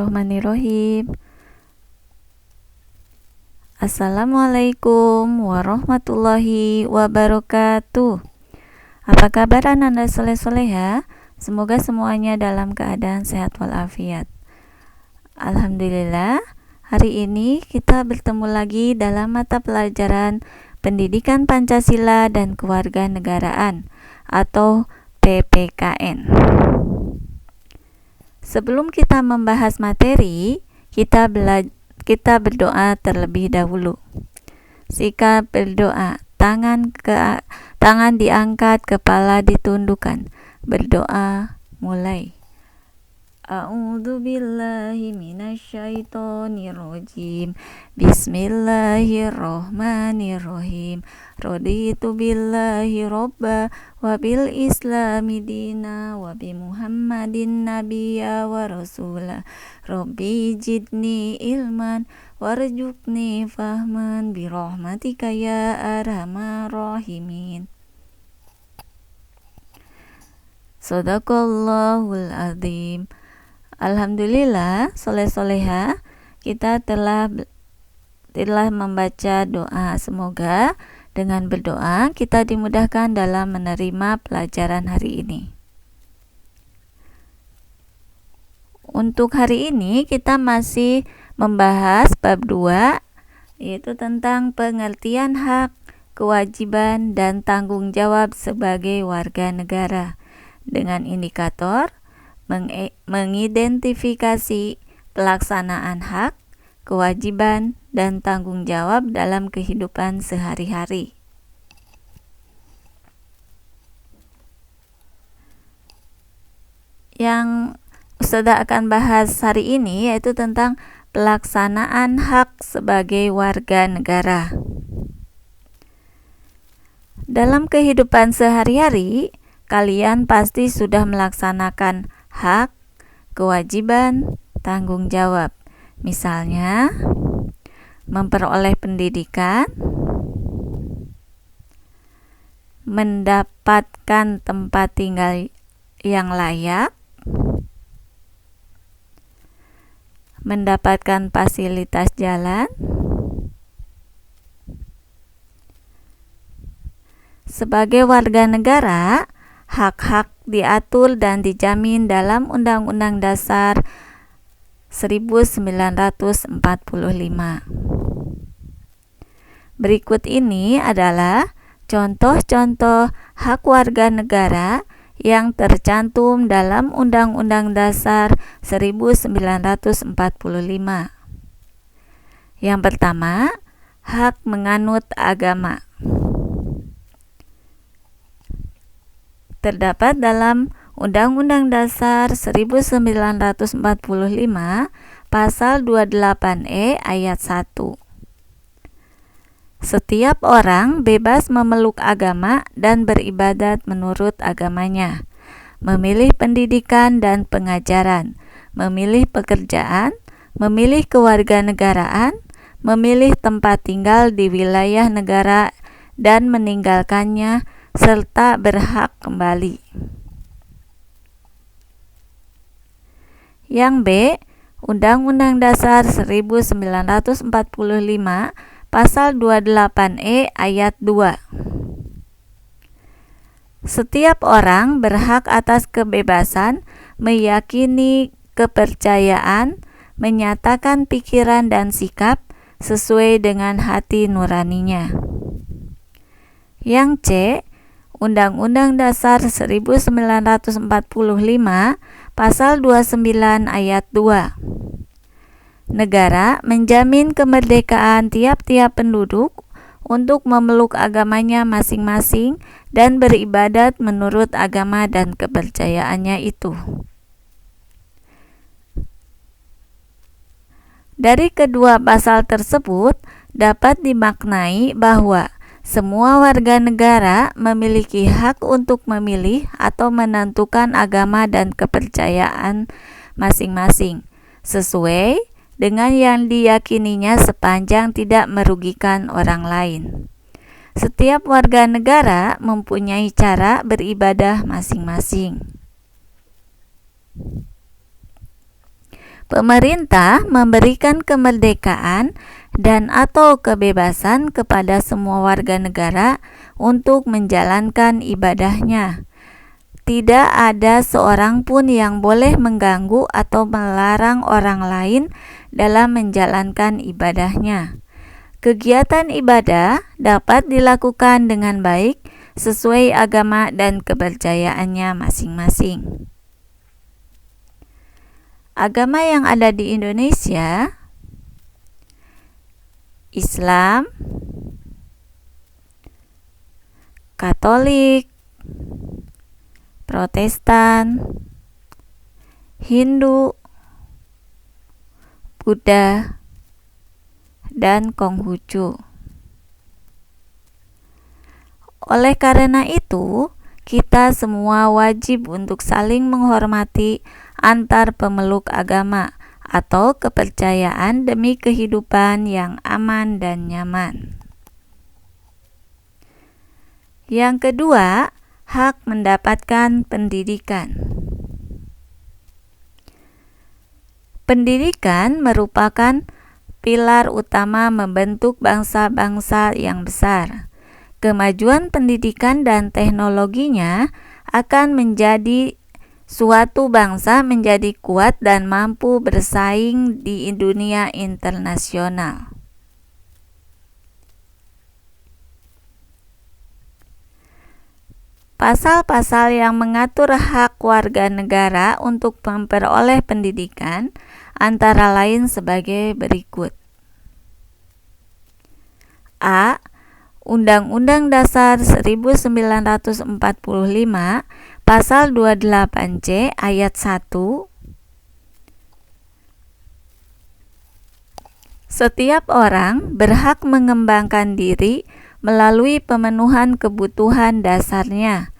Bismillahirrahmanirrahim. Assalamualaikum warahmatullahi wabarakatuh. Apa kabar Anda soleh-soleha? Semoga semuanya dalam keadaan sehat walafiat. Alhamdulillah, hari ini kita bertemu lagi dalam mata pelajaran Pendidikan Pancasila dan Kewarganegaraan atau PPKN. Sebelum kita membahas materi, kita berdoa terlebih dahulu. Sikap berdoa, tangan diangkat, kepala ditundukkan. Berdoa mulai. A'udzu billahi minasyaitonir rajim. Bismillahirrahmanirrahim. Raditu billahi robba wa bil islami dina wa bi Muhammadin nabiyya wa rasula. Rabbi jidni ilman warzuqni fahman bi rahmatika ya arhamar rahimin. Shadaqallahul azim. Alhamdulillah, soleh-soleha, kita telah membaca doa. Semoga dengan berdoa kita dimudahkan dalam menerima pelajaran hari ini. Untuk hari ini kita masih membahas bab 2, yaitu tentang pengertian hak, kewajiban, dan tanggung jawab sebagai warga negara, dengan indikator mengidentifikasi pelaksanaan hak, kewajiban, dan tanggung jawab dalam kehidupan sehari-hari. Yang Ustazah akan bahas hari ini yaitu tentang pelaksanaan hak sebagai warga negara. Dalam kehidupan sehari-hari, kalian pasti sudah melaksanakan hak, kewajiban, tanggung jawab. Misalnya, memperoleh pendidikan, mendapatkan tempat tinggal yang layak, mendapatkan fasilitas jalan. Sebagai warga negara, hak-hak diatur dan dijamin dalam Undang-Undang Dasar 1945. Berikut ini adalah contoh-contoh hak warga negara yang tercantum dalam Undang-Undang Dasar 1945. Yang pertama, hak menganut agama. Terdapat dalam Undang-Undang Dasar 1945 Pasal 28E ayat 1. Setiap orang bebas memeluk agama dan beribadat menurut agamanya, memilih pendidikan dan pengajaran, memilih pekerjaan, memilih kewarganegaraan, memilih tempat tinggal di wilayah negara dan meninggalkannya, serta berhak kembali. Yang B, Undang-Undang Dasar 1945 Pasal 28E ayat 2. Setiap orang berhak atas kebebasan meyakini kepercayaan, menyatakan pikiran dan sikap sesuai dengan hati nuraninya. Yang C, Undang-Undang Dasar 1945 Pasal 29 ayat 2. Negara menjamin kemerdekaan tiap-tiap penduduk untuk memeluk agamanya masing-masing dan beribadat menurut agama dan kepercayaannya itu. Dari kedua pasal tersebut dapat dimaknai bahwa semua warga negara memiliki hak untuk memilih atau menentukan agama dan kepercayaan masing-masing sesuai dengan yang diyakininya sepanjang tidak merugikan orang lain. Setiap warga negara mempunyai cara beribadah masing-masing. Pemerintah memberikan kemerdekaan dan atau kebebasan kepada semua warga negara untuk menjalankan ibadahnya. Tidak ada seorang pun yang boleh mengganggu atau melarang orang lain dalam menjalankan ibadahnya. Kegiatan ibadah dapat dilakukan dengan baik sesuai agama dan kepercayaannya masing-masing. Agama yang ada di Indonesia: Islam, Katolik, Protestan, Hindu, Buddha, dan Konghucu. Oleh karena itu, kita semua wajib untuk saling menghormati antar pemeluk agama atau kepercayaan demi kehidupan yang aman dan nyaman. Yang kedua, hak mendapatkan pendidikan. Pendidikan merupakan pilar utama membentuk bangsa-bangsa yang besar. Kemajuan pendidikan dan teknologinya akan menjadi suatu bangsa menjadi kuat dan mampu bersaing di dunia internasional. Pasal-pasal yang mengatur hak warga negara untuk memperoleh pendidikan antara lain sebagai berikut. A. Undang-Undang Dasar 1945 Pasal 28C ayat 1. Setiap orang berhak mengembangkan diri melalui pemenuhan kebutuhan dasarnya,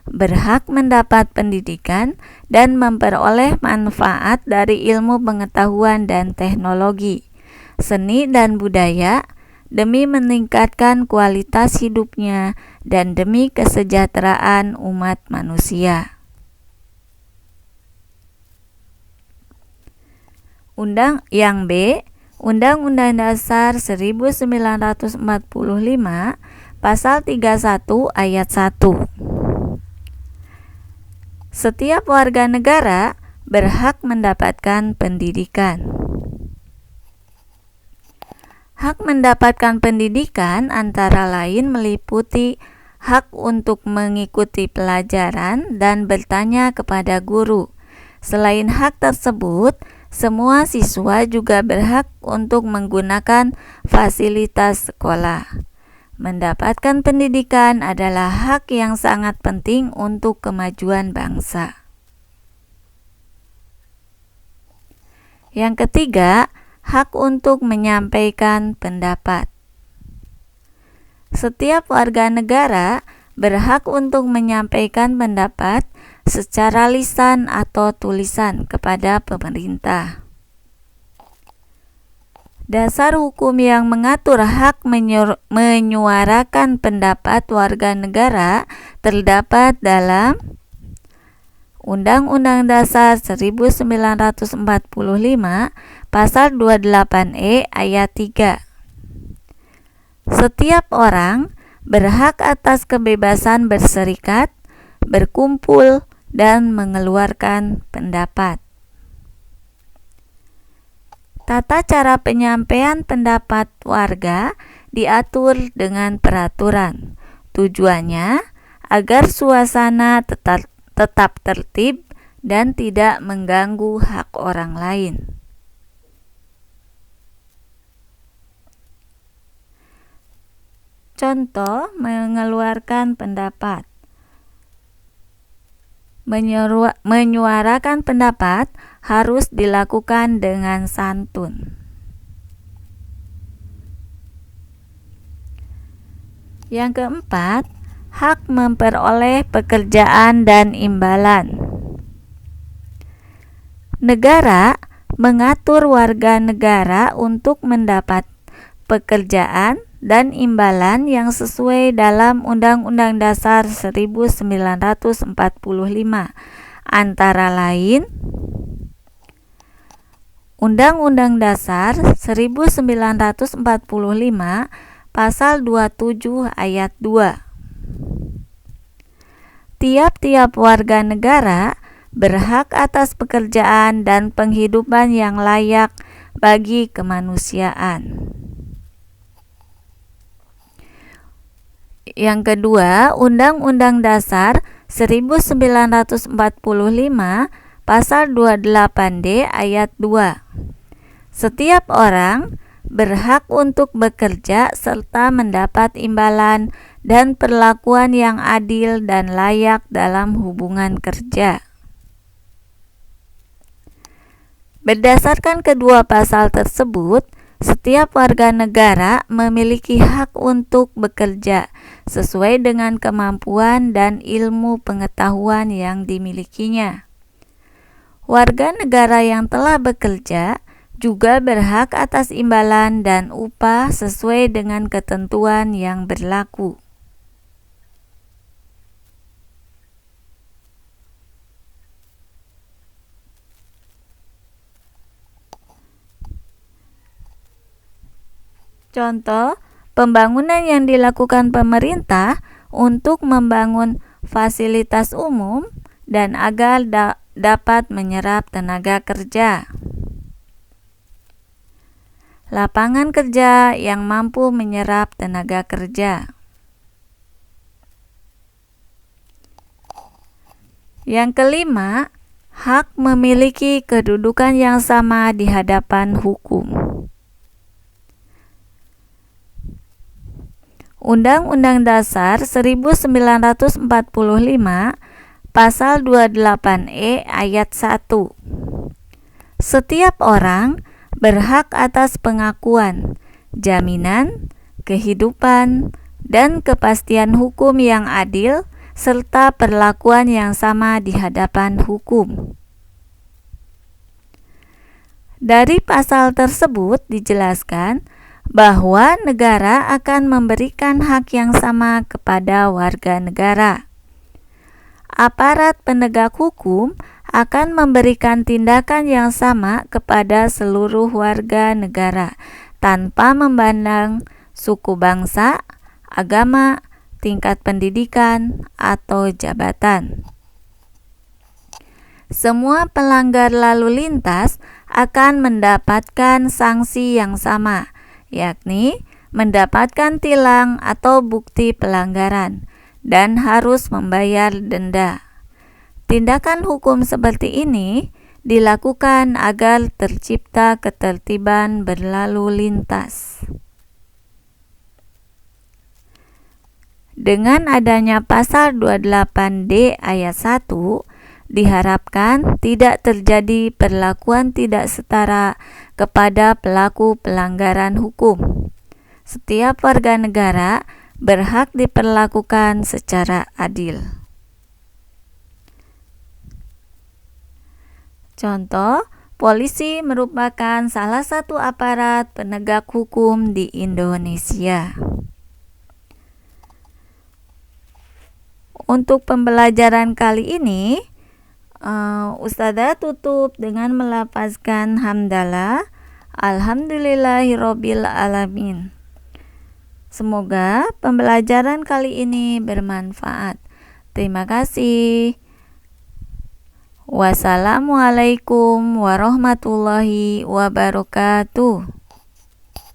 berhak mendapat pendidikan dan memperoleh manfaat dari ilmu pengetahuan dan teknologi, seni dan budaya, demi meningkatkan kualitas hidupnya dan demi kesejahteraan umat manusia. Yang B, Undang-Undang Dasar 1945 Pasal 31 ayat 1. Setiap warga negara berhak mendapatkan pendidikan. Hak mendapatkan pendidikan antara lain meliputi hak untuk mengikuti pelajaran dan bertanya kepada guru. Selain hak tersebut, semua siswa juga berhak untuk menggunakan fasilitas sekolah. Mendapatkan pendidikan adalah hak yang sangat penting untuk kemajuan bangsa. Yang ketiga, hak untuk menyampaikan pendapat. Setiap warga negara berhak untuk menyampaikan pendapat secara lisan atau tulisan kepada pemerintah. Dasar hukum yang mengatur hak menyuarakan pendapat warga negara terdapat dalam Undang-Undang Dasar 1945 Pasal 28E ayat 3. Setiap orang berhak atas kebebasan berserikat, berkumpul, dan mengeluarkan pendapat. Tata cara penyampaian pendapat warga diatur dengan peraturan. Tujuannya agar suasana tetap tertib dan tidak mengganggu hak orang lain. Contoh mengeluarkan pendapat. Menyuarakan pendapat harus dilakukan dengan santun. Yang keempat, hak memperoleh pekerjaan dan imbalan. Negara mengatur warga negara untuk mendapat pekerjaan dan imbalan yang sesuai dalam Undang-Undang Dasar 1945, antara lain Undang-Undang Dasar 1945 Pasal 27 Ayat 2. Tiap-tiap warga negara berhak atas pekerjaan dan penghidupan yang layak bagi kemanusiaan. Yang kedua, Undang-Undang Dasar 1945 Pasal 28D Ayat 2. Setiap orang berhak untuk bekerja serta mendapat imbalan dan perlakuan yang adil dan layak dalam hubungan kerja. Berdasarkan kedua pasal tersebut, setiap warga negara memiliki hak untuk bekerja sesuai dengan kemampuan dan ilmu pengetahuan yang dimilikinya. Warga negara yang telah bekerja juga berhak atas imbalan dan upah sesuai dengan ketentuan yang berlaku. Contoh, pembangunan yang dilakukan pemerintah untuk membangun fasilitas umum dan agar dapat menyerap tenaga kerja. Lapangan kerja yang mampu menyerap tenaga kerja. Yang kelima, hak memiliki kedudukan yang sama di hadapan hukum. Undang-Undang Dasar 1945 Pasal 28E Ayat 1. Setiap orang berhak atas pengakuan, jaminan, kehidupan, dan kepastian hukum yang adil serta perlakuan yang sama di hadapan hukum. Dari pasal tersebut dijelaskan bahwa negara akan memberikan hak yang sama kepada warga negara. Aparat penegak hukum akan memberikan tindakan yang sama kepada seluruh warga negara tanpa memandang suku bangsa, agama, tingkat pendidikan, atau jabatan. Semua pelanggar lalu lintas akan mendapatkan sanksi yang sama, yakni mendapatkan tilang atau bukti pelanggaran dan harus membayar denda. Tindakan hukum seperti ini dilakukan agar tercipta ketertiban berlalu lintas. Dengan adanya pasal 28D ayat 1, diharapkan tidak terjadi perlakuan tidak setara kepada pelaku pelanggaran hukum. Setiap warga negara berhak diperlakukan secara adil. Contoh, polisi merupakan salah satu aparat penegak hukum di Indonesia. Untuk pembelajaran kali ini, Ustadzah tutup dengan melafazkan hamdalah, alhamdulillahirabbil alamin. Semoga pembelajaran kali ini bermanfaat. Terima kasih. Wassalamualaikum warahmatullahi wabarakatuh.